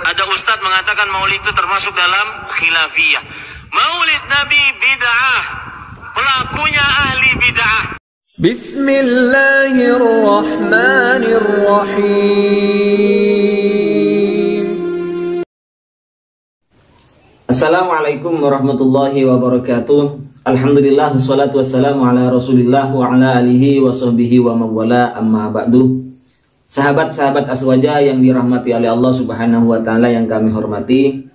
Ada ustadz mengatakan maulid itu termasuk dalam khilafiyah. Maulid Nabi bid'ah, pelakunya ahli bid'ah. Bismillahirrahmanirrahim. Assalamualaikum warahmatullahi wabarakatuh. Alhamdulillah, wassalatu wassalamu ala rasulillah wa ala alihi wa sahbihi wa mawala, amma ba'du. Sahabat-sahabat Aswaja yang dirahmati oleh Allah subhanahu wa ta'ala yang kami hormati,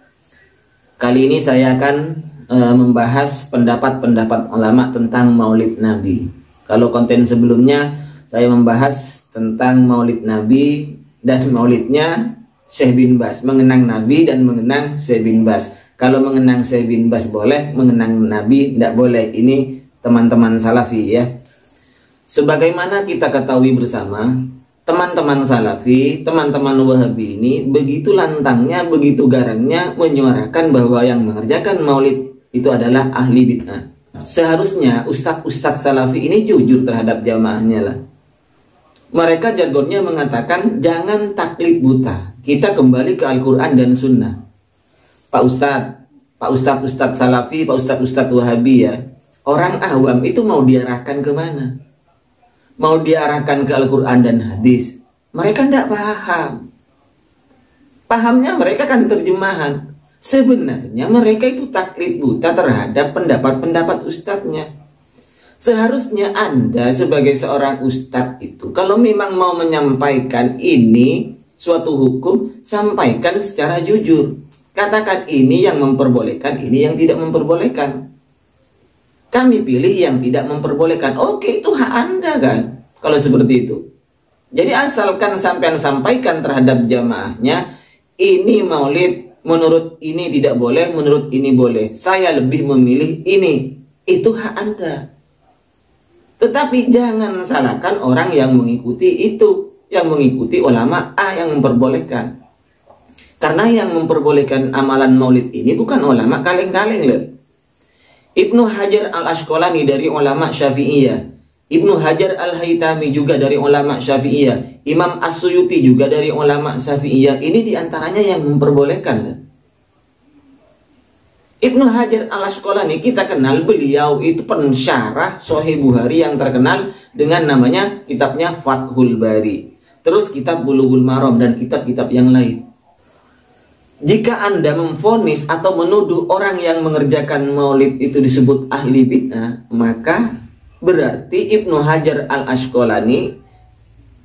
kali ini saya akan membahas pendapat-pendapat ulama tentang maulid Nabi. Kalau konten sebelumnya saya membahas tentang maulid Nabi dan maulidnya Syekh bin Baz, mengenang Nabi dan mengenang Syekh bin Baz. Kalau mengenang Syekh bin Baz boleh, mengenang Nabi tidak boleh. Ini teman-teman Salafi ya. Sebagaimana kita ketahui bersama, teman-teman Salafi, teman-teman Wahabi ini begitu lantangnya, begitu garangnya menyuarakan bahwa yang mengerjakan maulid itu adalah ahli bid'ah. Seharusnya ustadz-ustadz Salafi ini jujur terhadap jamaahnya lah. Mereka jargonnya mengatakan jangan taklid buta, kita kembali ke Al-Quran dan Sunnah. Pak Ustadz Salafi, Pak Ustadz Wahabi ya, orang awam itu mau diarahkan kemana? Mau diarahkan ke Al-Quran dan hadis. Mereka tidak paham. Pahamnya mereka kan terjemahan. Sebenarnya mereka itu taklid buta terhadap pendapat-pendapat ustadznya. Seharusnya Anda sebagai seorang ustadz itu, kalau memang mau menyampaikan ini suatu hukum, sampaikan secara jujur. Katakan ini yang memperbolehkan, ini yang tidak memperbolehkan. Kami pilih yang tidak memperbolehkan. Oke, itu hak Anda kan, kalau seperti itu. Jadi asalkan sampean sampaikan terhadap jamaahnya, ini maulid, menurut ini tidak boleh, menurut ini boleh. Saya lebih memilih ini. Itu hak Anda. Tetapi jangan salahkan orang yang mengikuti itu, yang mengikuti ulama A yang memperbolehkan. Karena yang memperbolehkan amalan maulid ini bukan ulama kaleng-kaleng loh. Ibnu Hajar al-Asqalani dari ulama Syafi'iyah, Ibnu Hajar al-Haytami juga dari ulama Syafi'iyah, Imam As-Suyuti juga dari ulama Syafi'iyah. Ini diantaranya yang memperbolehkan. Ibnu Hajar al-Asqalani kita kenal, beliau itu pensyarah Sahih Bukhari yang terkenal dengan namanya kitabnya Fathul Bari, terus kitab Bulughul Maram dan kitab-kitab yang lain. Jika Anda memvonis atau menuduh orang yang mengerjakan maulid itu disebut ahli bid'ah, maka berarti Ibnu Hajar al-Asqalani,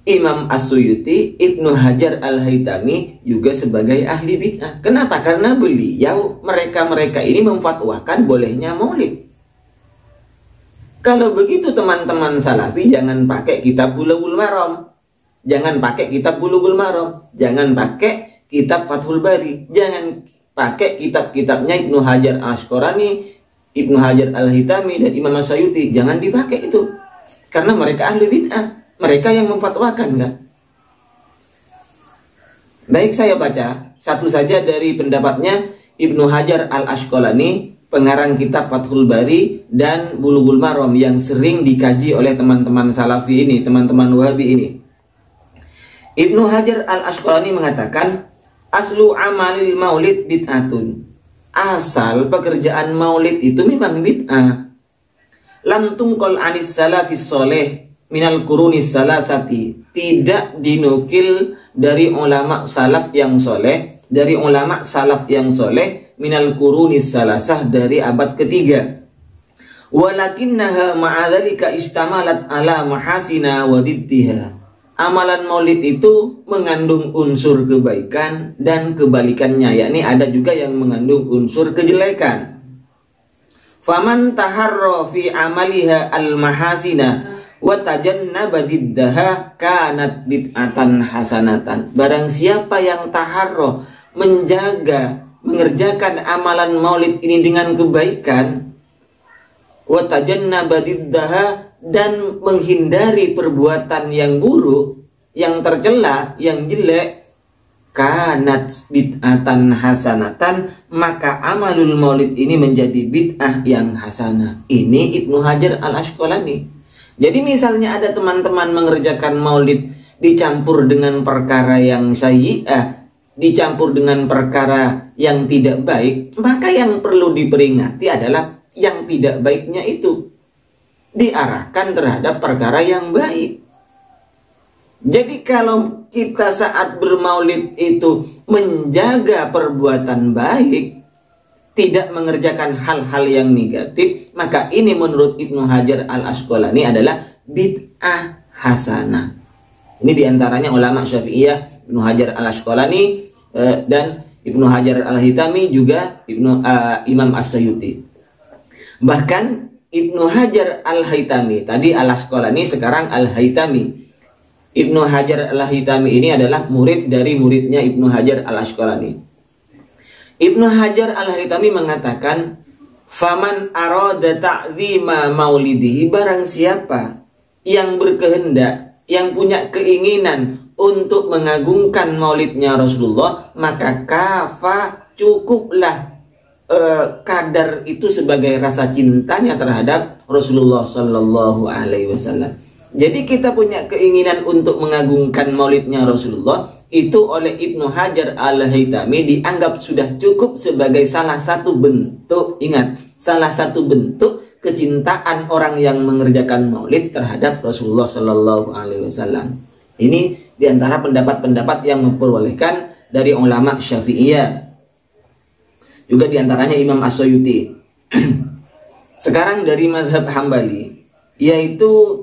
Imam As-Suyuti, Ibnu Hajar al-Haytami juga sebagai ahli bid'ah. Kenapa? Karena beliau, mereka ini memfatwakan bolehnya maulid. Kalau begitu teman-teman Salafi, jangan pakai kitab Bulughul Maram, jangan pakai kitab Bulughul Maram, jangan pakai kitab Fathul Bari, jangan pakai kitab-kitabnya Ibnu Hajar al-Asqalani, Ibnu Hajar al-Haytami dan Imam As-Suyuti. Jangan dipakai itu, karena mereka ahli bid'ah, mereka yang memfatwakan kan. Baik, saya baca satu saja dari pendapatnya Ibnu Hajar al-Asqalani, pengarang kitab Fathul Bari dan Bulughul Maram yang sering dikaji oleh teman-teman Salafi ini, teman-teman Wahabi ini. Ibnu Hajar al-Asqalani mengatakan, aslu amalil maulid bid'atun. Asal pekerjaan maulid itu memang bid'ah. Lam tungkol anis salafis soleh minal kurunis salasati. Tidak dinukil dari ulama salaf yang soleh, dari ulama salaf yang soleh, minal kurunis salasah, dari abad ketiga. Walakinnaha ma'adhalika istamalat ala mahasina wadiddiha. Amalan maulid itu mengandung unsur kebaikan dan kebalikannya, yakni ada juga yang mengandung unsur kejelekan. Faman taharra fi amaliha al-mahasina wa tajannaba diddaha kanat bid'atan hasanatan. Barang siapa yang taharra, menjaga, mengerjakan amalan maulid ini dengan kebaikan, wa tajannaba diddaha, dan menghindari perbuatan yang buruk, yang tercela, yang jelek, kanat bid'atan hasanatan, maka amalul maulid ini menjadi bid'ah yang hasanah. Ini Ibnu Hajar al-Asqalani. Jadi misalnya ada teman-teman mengerjakan maulid dicampur dengan perkara yang sayyi'ah, dicampur dengan perkara yang tidak baik, maka yang perlu diperingati adalah yang tidak baiknya itu diarahkan terhadap perkara yang baik. Jadi kalau kita saat bermaulid itu menjaga perbuatan baik, tidak mengerjakan hal-hal yang negatif, maka ini menurut Ibnu Hajar Al-Asqalani adalah bid'ah hasanah. Ini diantaranya ulama Syafi'iyah, Ibnu Hajar Al-Asqalani dan Ibnu Hajar Al-Hitami, juga Imam As-Sayuti. Bahkan Ibnu Hajar Al-Hitami, tadi Al-Asqalani, sekarang Al-Hitami. Ibnu Hajar Al-Hitami ini adalah murid dari muridnya Ibnu Hajar Al-Asqalani. Ibnu Hajar Al-Hitami mengatakan, faman arada ta'zima maulidihi, barang siapa yang berkehendak, yang punya keinginan untuk mengagungkan maulidnya Rasulullah, maka kafa, cukuplah kadar itu sebagai rasa cintanya terhadap Rasulullah Sallallahu Alaihi Wasallam. Jadi kita punya keinginan untuk mengagungkan maulidnya Rasulullah, itu oleh Ibnu Hajar Al-Hitami dianggap sudah cukup sebagai salah satu bentuk, ingat, salah satu bentuk kecintaan orang yang mengerjakan maulid terhadap Rasulullah Sallallahu Alaihi Wasallam. Ini diantara pendapat-pendapat yang memperbolehkan dari ulama Syafi'iyah. Juga diantaranya Imam As-Sayuti. Sekarang dari mazhab Hambali, yaitu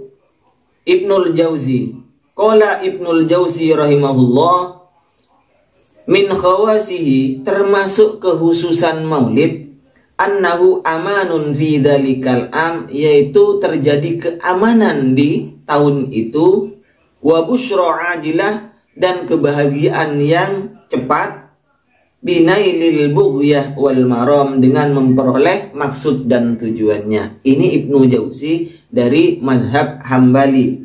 Ibnul Jauzi. Qala Ibnul Jauzi rahimahullah, min khawasihi, termasuk kekhususan maulid, annahu amanun fi dzalikal am, yaitu terjadi keamanan di tahun itu, wa busyra ajilah, dan kebahagiaan yang cepat, binailil bughyah wal maram, dengan memperoleh maksud dan tujuannya. Ini Ibnu Jauzi dari mazhab Hambali.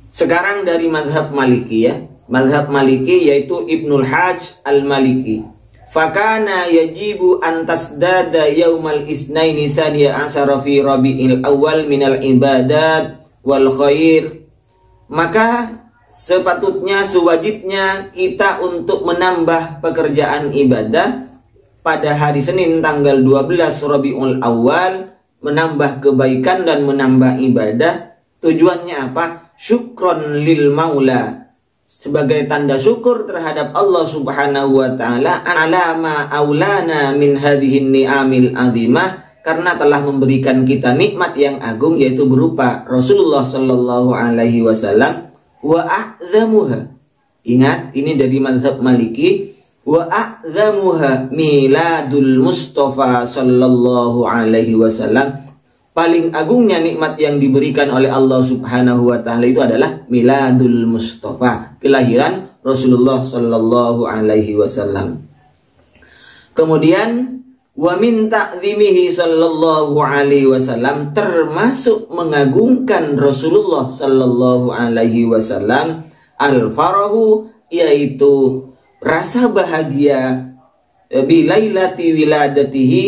Sekarang dari mazhab Maliki, ya. Mazhab Maliki yaitu Ibnul Hajj Al-Maliki. Fakana yajibu an tasdada yaumal isnaini saniya asyara fi rabi'il awal minal ibadat wal khair. Maka sepatutnya, sewajibnya kita untuk menambah pekerjaan ibadah pada hari Senin tanggal 12 Rabiul Awal, menambah kebaikan dan menambah ibadah. Tujuannya apa? Syukron lil maula, sebagai tanda syukur terhadap Allah Subhanahu wa ta'ala, alama aulana min hadhihin ni'amil azimah, karena telah memberikan kita nikmat yang agung, yaitu berupa Rasulullah Sallallahu Alaihi Wasallam. Wa a'zamuha, ingat ini dari mazhab Maliki, wa a'zamuha miladul Mustafa Sallallahu Alaihi Wasallam. Paling agungnya nikmat yang diberikan oleh Allah Subhanahu wa ta'ala itu adalah miladul Mustafa, kelahiran Rasulullah Sallallahu Alaihi Wasallam. Kemudian wa min ta'zimihi Sallallahu Alaihi Wasallam, termasuk mengagungkan Rasulullah Sallallahu Alaihi Wasallam, al-farahu, yaitu rasa bahagia, bilailati wiladatihi,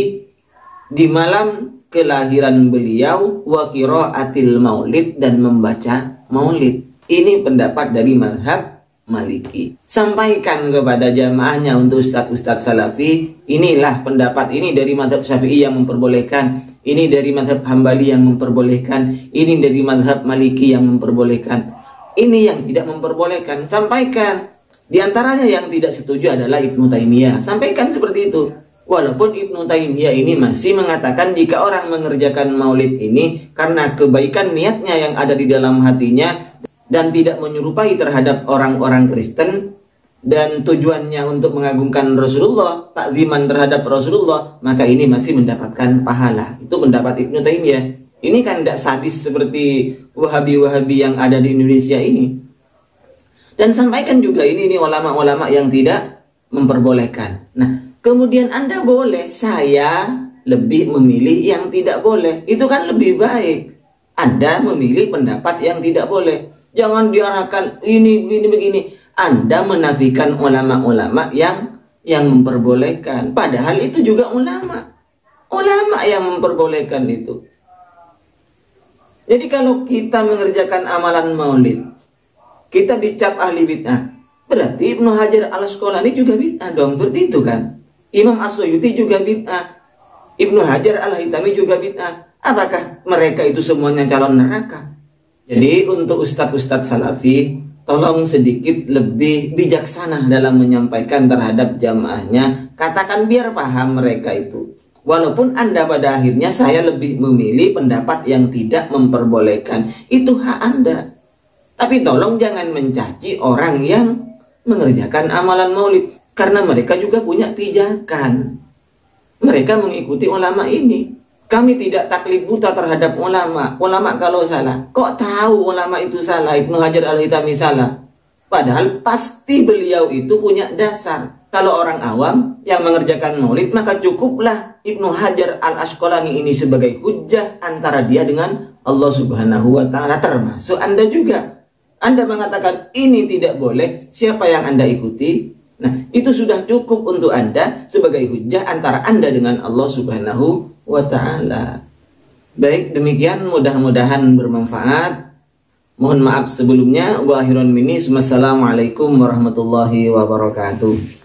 di malam kelahiran beliau, wa qiraatil maulid, dan membaca maulid. Ini pendapat dari mazhab Maliki. Sampaikan kepada jamaahnya untuk ustadz-ustadz salafi, inilah pendapat ini dari mazhab Syafi'i yang memperbolehkan, ini dari mazhab Hambali yang memperbolehkan, ini dari mazhab Maliki yang memperbolehkan, ini yang tidak memperbolehkan. Sampaikan. Di antaranya yang tidak setuju adalah Ibnu Taimiyah. Sampaikan seperti itu. Walaupun Ibnu Taimiyah ini masih mengatakan jika orang mengerjakan maulid ini karena kebaikan niatnya yang ada di dalam hatinya dan tidak menyerupai terhadap orang-orang Kristen, dan tujuannya untuk mengagungkan Rasulullah, takziman terhadap Rasulullah, maka ini masih mendapatkan pahala. Itu pendapat Ibnu Taimiyah. Ini kan tidak sadis seperti Wahabi-Wahabi yang ada di Indonesia ini. Dan sampaikan juga ini ulama-ulama yang tidak memperbolehkan. Nah, kemudian Anda boleh, saya lebih memilih yang tidak boleh. Itu kan lebih baik. Anda memilih pendapat yang tidak boleh. Jangan diarahkan ini begini. Anda menafikan ulama-ulama yang memperbolehkan. Padahal itu juga ulama yang memperbolehkan itu. Jadi kalau kita mengerjakan amalan maulid, kita dicap ahli bid'ah. Berarti Ibnu Hajar al-Asqalani juga bid'ah dong, berarti itu kan. Imam As-Suyuti juga bid'ah. Ibnu Hajar al-Haytami juga bid'ah. Apakah mereka itu semuanya calon neraka? Jadi untuk ustadz-ustadz salafi, tolong sedikit lebih bijaksana dalam menyampaikan terhadap jamaahnya. Katakan biar paham mereka itu. Walaupun Anda pada akhirnya saya lebih memilih pendapat yang tidak memperbolehkan. Itu hak Anda. Tapi tolong jangan mencaci orang yang mengerjakan amalan maulid, karena mereka juga punya pijakan. Mereka mengikuti ulama ini. Kami tidak taklid buta terhadap ulama. Ulama kalau salah, kok tahu ulama itu salah? Ibnu Hajar al-Haytami salah, padahal pasti beliau itu punya dasar. Kalau orang awam yang mengerjakan maulid, maka cukuplah Ibnu Hajar al-Asqalani ini sebagai hujjah antara dia dengan Allah Subhanahu wa ta'ala. Termasuk Anda juga. Anda mengatakan ini tidak boleh, siapa yang Anda ikuti? Nah, itu sudah cukup untuk Anda sebagai hujjah antara Anda dengan Allah Subhanahu wa ta'ala. Baik, demikian, mudah-mudahan bermanfaat. Mohon maaf sebelumnya. Wa akhirun minni, wassalamualaikum warahmatullahi wabarakatuh.